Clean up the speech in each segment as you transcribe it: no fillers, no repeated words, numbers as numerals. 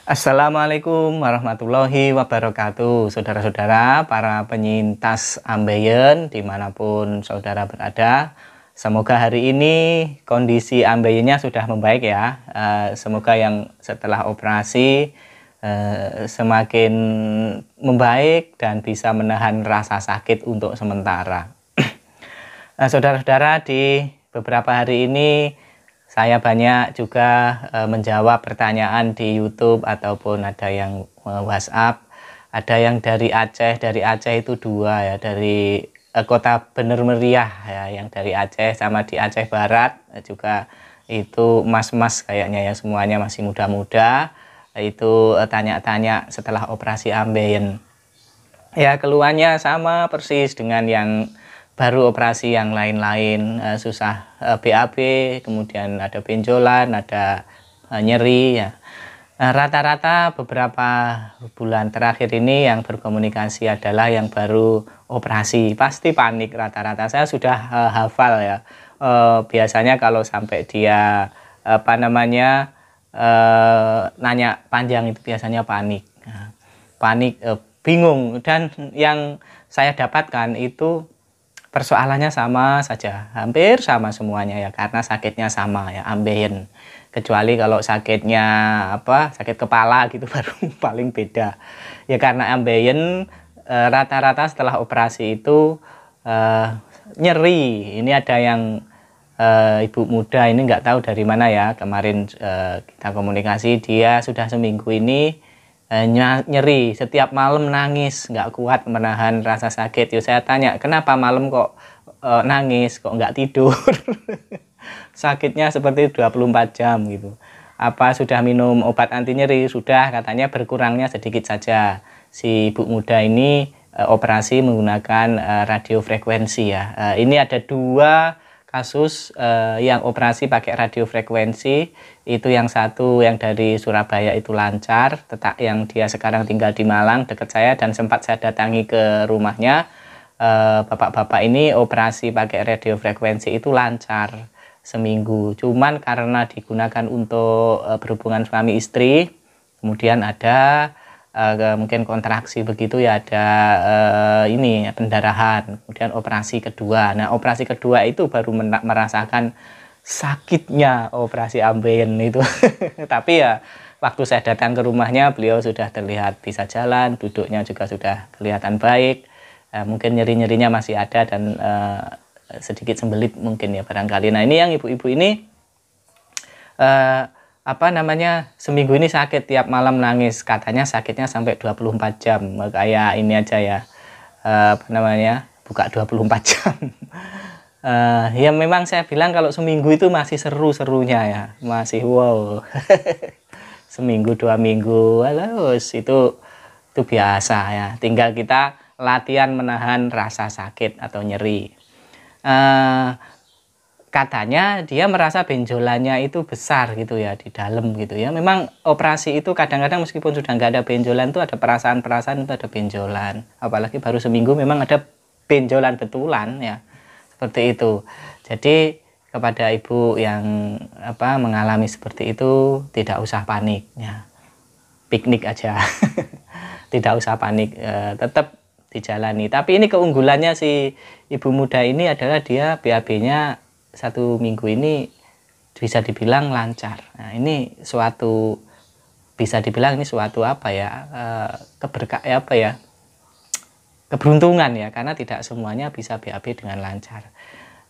Assalamualaikum warahmatullahi wabarakatuh. Saudara-saudara, para penyintas ambeien dimanapun saudara berada, semoga hari ini kondisi ambeiennya sudah membaik ya. Semoga yang setelah operasi semakin membaik dan bisa menahan rasa sakit untuk sementara. Saudara-saudara, di beberapa hari ini saya banyak juga menjawab pertanyaan di YouTube ataupun ada yang WhatsApp, ada yang dari Aceh. Dari Aceh itu dua ya, dari kota Bener Meriah ya, yang dari Aceh, sama di Aceh Barat juga itu mas-mas kayaknya ya, semuanya masih muda-muda. Itu tanya-tanya setelah operasi ambeien. Ya, keluhannya sama persis dengan yang baru operasi yang lain-lain, susah BAB, kemudian ada benjolan, ada nyeri ya. Rata-rata beberapa bulan terakhir ini yang berkomunikasi adalah yang baru operasi, pasti panik rata-rata. Saya sudah hafal ya. Biasanya kalau sampai dia nanya panjang itu biasanya panik. Panik, bingung, dan yang saya dapatkan itu persoalannya sama saja, hampir sama semuanya ya, karena sakitnya sama ya, ambeien. Kecuali kalau sakitnya sakit kepala gitu baru paling beda. Ya karena ambeien rata-rata setelah operasi itu nyeri. Ini ada yang ibu muda ini nggak tahu dari mana ya, kemarin kita komunikasi, dia sudah seminggu ini nyeri, setiap malam nangis, nggak kuat menahan rasa sakit. Saya tanya, kenapa malam kok nangis, kok nggak tidur? Sakitnya seperti 24 jam gitu. Apa sudah minum obat anti nyeri? Sudah, katanya berkurangnya sedikit saja. Si ibu muda ini operasi menggunakan radiofrekuensi ya. Ini ada dua kasus yang operasi pakai radiofrekuensi. Itu yang satu yang dari Surabaya itu lancar, yang dia sekarang tinggal di Malang dekat saya, dan sempat saya datangi ke rumahnya. Bapak-bapak ini operasi pakai radiofrekuensi itu lancar seminggu, cuman karena digunakan untuk berhubungan suami istri, kemudian ada mungkin kontraksi begitu ya, ada ini pendarahan, kemudian operasi kedua. Nah, operasi kedua itu baru merasakan sakitnya operasi ambeien itu. Tapi ya waktu saya datang ke rumahnya, beliau sudah terlihat bisa jalan, duduknya juga sudah kelihatan baik. Mungkin nyeri-nyerinya masih ada dan sedikit sembelit mungkin ya barangkali. Nah, ini yang ibu-ibu ini seminggu ini sakit, tiap malam nangis, katanya sakitnya sampai 24 jam. Kayak ini aja ya, buka 24 jam. Ya memang saya bilang kalau seminggu itu masih seru-serunya ya, masih wow. Seminggu 2 minggu itu biasa ya, tinggal kita latihan menahan rasa sakit atau nyeri. Katanya dia merasa benjolannya itu besar gitu ya di dalam gitu ya. Memang operasi itu kadang-kadang meskipun sudah nggak ada benjolan, itu ada perasaan-perasaan, itu ada benjolan. Apalagi baru seminggu memang ada benjolan betulan ya, seperti itu. Jadi kepada ibu yang mengalami seperti itu, tidak usah panik ya, piknik aja. Tidak usah panik, tetap dijalani. Tapi ini keunggulannya si ibu muda ini adalah dia BAB-nya 1 minggu ini bisa dibilang lancar. Nah, ini bisa dibilang ini suatu keberuntungan ya, karena tidak semuanya bisa BAB dengan lancar.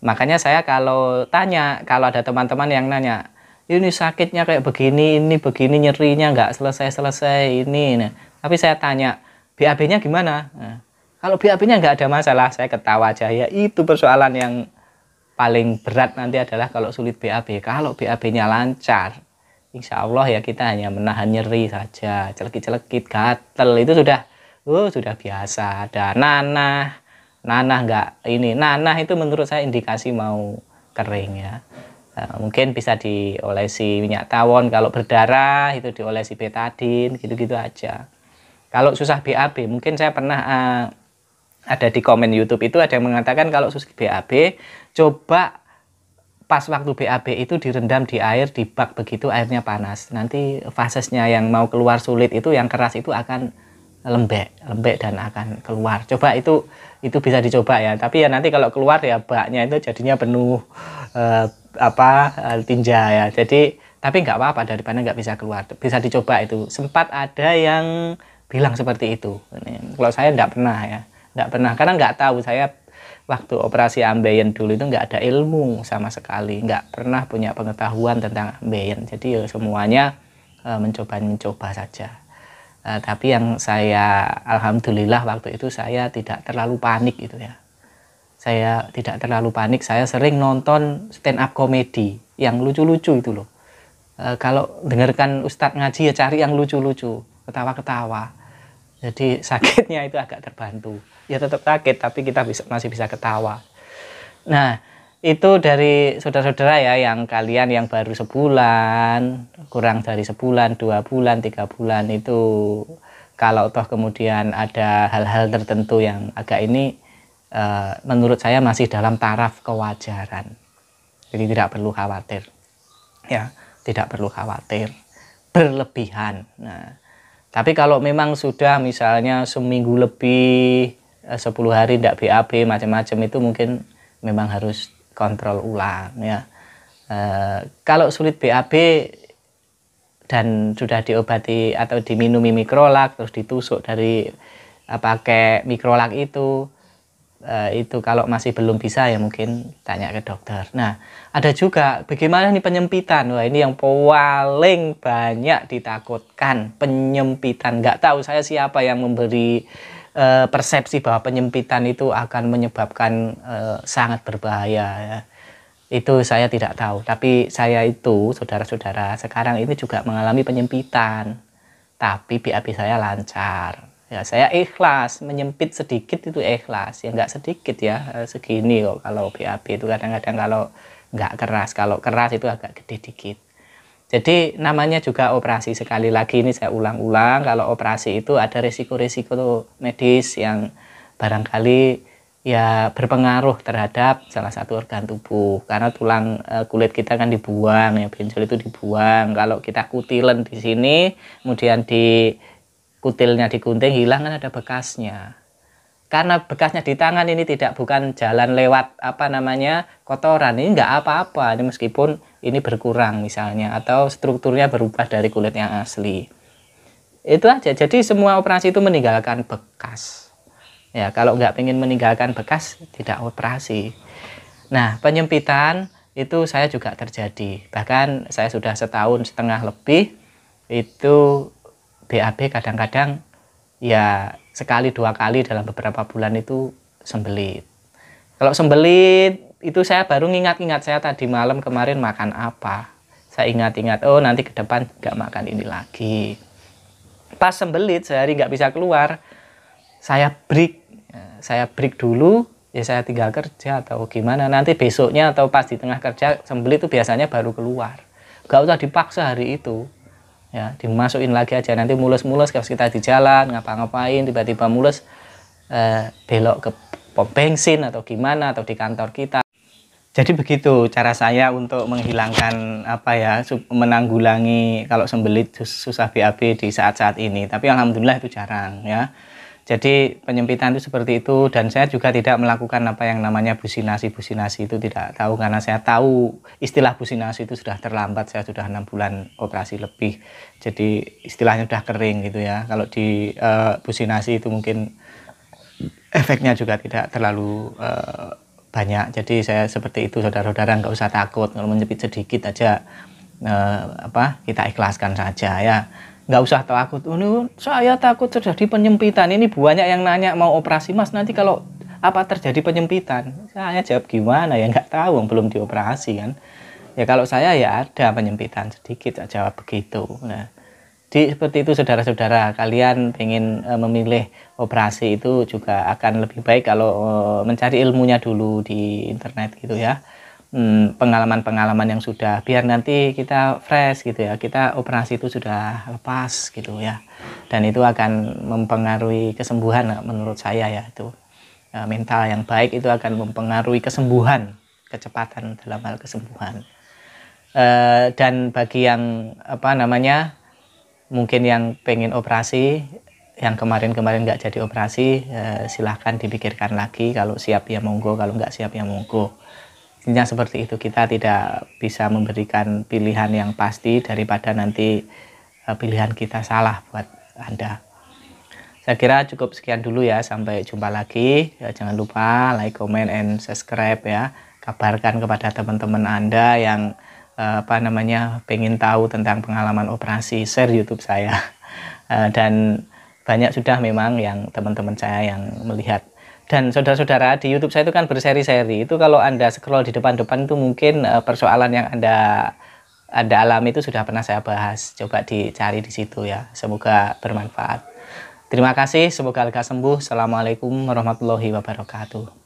Makanya saya kalau ada teman-teman yang nanya, ini sakitnya kayak begini, ini begini, nyerinya nggak selesai-selesai ini. Nah, tapi saya tanya, BAB-nya gimana? Nah, kalau BAB-nya nggak ada masalah, saya ketawa aja ya. Itu persoalan yang paling berat nanti adalah kalau sulit BAB. Kalau BAB-nya lancar, insya Allah ya kita hanya menahan nyeri saja, celekit-celekit, gatel itu sudah biasa. Ada nanah itu menurut saya indikasi mau kering ya. Mungkin bisa diolesi minyak tawon, kalau berdarah itu diolesi betadin, gitu-gitu aja. Kalau susah BAB, mungkin saya pernah ada di komen YouTube itu ada yang mengatakan kalau susah BAB, coba pas waktu BAB itu direndam di air, di bak begitu airnya panas. Nanti fasesnya yang mau keluar sulit itu, yang keras itu akan lembek dan akan keluar. Coba itu bisa dicoba ya. Tapi ya nanti kalau keluar ya baknya itu jadinya penuh tinja ya. Jadi tapi nggak apa-apa, daripada nggak bisa keluar. Bisa dicoba itu. Sempat ada yang bilang seperti itu. Kalau saya nggak pernah ya, nggak pernah karena nggak tahu. Saya waktu operasi ambeien dulu itu nggak ada ilmu sama sekali, nggak pernah punya pengetahuan tentang ambeien. Jadi ya semuanya mencoba saja. Tapi yang saya alhamdulillah waktu itu saya tidak terlalu panik gitu ya. Saya tidak terlalu panik. Saya sering nonton stand up komedi yang lucu-lucu itu loh. Kalau dengarkan Ustadz ngaji ya cari yang lucu-lucu, ketawa-ketawa. Jadi sakitnya itu agak terbantu. Ya tetap sakit tapi kita masih bisa ketawa. Nah, itu dari saudara-saudara ya, yang kalian yang baru sebulan, kurang dari sebulan, 2 bulan, 3 bulan itu, kalau toh kemudian ada hal-hal tertentu yang agak ini, menurut saya masih dalam taraf kewajaran. Jadi tidak perlu khawatir. Ya, tidak perlu khawatir berlebihan. Nah, tapi kalau memang sudah misalnya seminggu lebih, 10 hari tidak BAB macam-macam, itu mungkin memang harus kontrol ulang ya. Kalau sulit BAB dan sudah diobati atau diminumi mikrolak terus ditusuk dari pakai mikrolak itu kalau masih belum bisa ya mungkin tanya ke dokter. Nah, ada juga bagaimana nih penyempitan. Wah, ini yang paling banyak ditakutkan, penyempitan. Nggak tahu saya siapa yang memberi persepsi bahwa penyempitan itu akan menyebabkan sangat berbahaya ya. Itu saya tidak tahu, tapi saya itu saudara-saudara sekarang ini juga mengalami penyempitan, tapi BAB saya lancar ya. Saya ikhlas, menyempit sedikit itu ikhlas ya, nggak sedikit ya, segini kok. Kalau BAB itu kadang-kadang kalau nggak keras, kalau keras itu agak gede dikit. Jadi namanya juga operasi. Sekali lagi ini saya ulang-ulang, kalau operasi itu ada risiko-risiko medis yang barangkali ya berpengaruh terhadap salah satu organ tubuh. Karena tulang kulit kita kan dibuang ya, benjol itu dibuang. Kalau kita kutilen di sini, kemudian di kutilnya digunting, hilang kan ada bekasnya. Karena bekasnya di tangan ini bukan jalan lewat kotoran, ini nggak apa-apa. Ini meskipun ini berkurang misalnya, atau strukturnya berubah dari kulit yang asli. Itu aja. Jadi semua operasi itu meninggalkan bekas. Ya, kalau nggak pengen meninggalkan bekas, tidak operasi. Nah, penyempitan itu saya juga terjadi. Bahkan saya sudah 1,5 tahun lebih, itu BAB kadang-kadang ya sekali 2 kali dalam beberapa bulan itu sembelit. Kalau sembelit itu saya baru ingat-ingat, saya tadi malam kemarin makan apa. Saya ingat-ingat, oh nanti ke depan nggak makan ini lagi. Pas sembelit sehari nggak bisa keluar, saya break dulu, ya saya tinggal kerja atau gimana. Nanti besoknya atau pas di tengah kerja sembelit itu biasanya baru keluar. Nggak usah dipaksa hari itu. Ya, dimasukin lagi aja, nanti mulus-mulus kalau kita di jalan ngapa-ngapain tiba-tiba mulus, belok ke pom bensin atau gimana, atau di kantor kita. Jadi begitu cara saya untuk menghilangkan menanggulangi kalau sembelit susah BAB di saat-saat ini. Tapi alhamdulillah itu jarang ya. Jadi penyempitan itu seperti itu, dan saya juga tidak melakukan apa yang namanya businasi itu tidak tahu, karena saya tahu istilah businasi itu sudah terlambat. Saya sudah 6 bulan operasi lebih, jadi istilahnya sudah kering gitu ya. Kalau di businasi itu mungkin efeknya juga tidak terlalu banyak. Jadi saya seperti itu, saudara-saudara, nggak usah takut. Kalau menjepit sedikit aja kita ikhlaskan saja ya. Nggak usah takut, saya takut terjadi penyempitan. Ini banyak yang nanya mau operasi, Mas, nanti kalau terjadi penyempitan. Saya jawab gimana ya, nggak tahu, belum dioperasi kan. Ya kalau saya ya ada penyempitan sedikit, saya jawab begitu. Nah, seperti itu saudara-saudara, kalian pengen memilih operasi itu juga akan lebih baik kalau mencari ilmunya dulu di internet gitu ya. Pengalaman-pengalaman yang sudah, biar nanti kita fresh gitu ya, kita operasi itu sudah lepas gitu ya, dan itu akan mempengaruhi kesembuhan menurut saya ya. Itu mental yang baik itu akan mempengaruhi kesembuhan kecepatan dalam hal kesembuhan. Dan bagi yang mungkin yang pengen operasi, yang kemarin-kemarin nggak jadi operasi, silahkan dipikirkan lagi. Kalau siap ya monggo, kalau nggak siap ya monggo. Intinya seperti itu, kita tidak bisa memberikan pilihan yang pasti daripada nanti pilihan kita salah buat Anda. Saya kira cukup sekian dulu ya, sampai jumpa lagi. Jangan lupa like, comment, and subscribe ya. Kabarkan kepada teman-teman Anda yang pengen tahu tentang pengalaman operasi, share YouTube saya. Dan banyak sudah memang yang teman-teman saya yang melihat. Dan saudara-saudara, di YouTube saya itu kan berseri-seri. Itu kalau Anda scroll di depan-depan itu mungkin persoalan yang Anda alami itu sudah pernah saya bahas. Coba dicari di situ ya. Semoga bermanfaat. Terima kasih, semoga lekas sembuh. Assalamualaikum warahmatullahi wabarakatuh.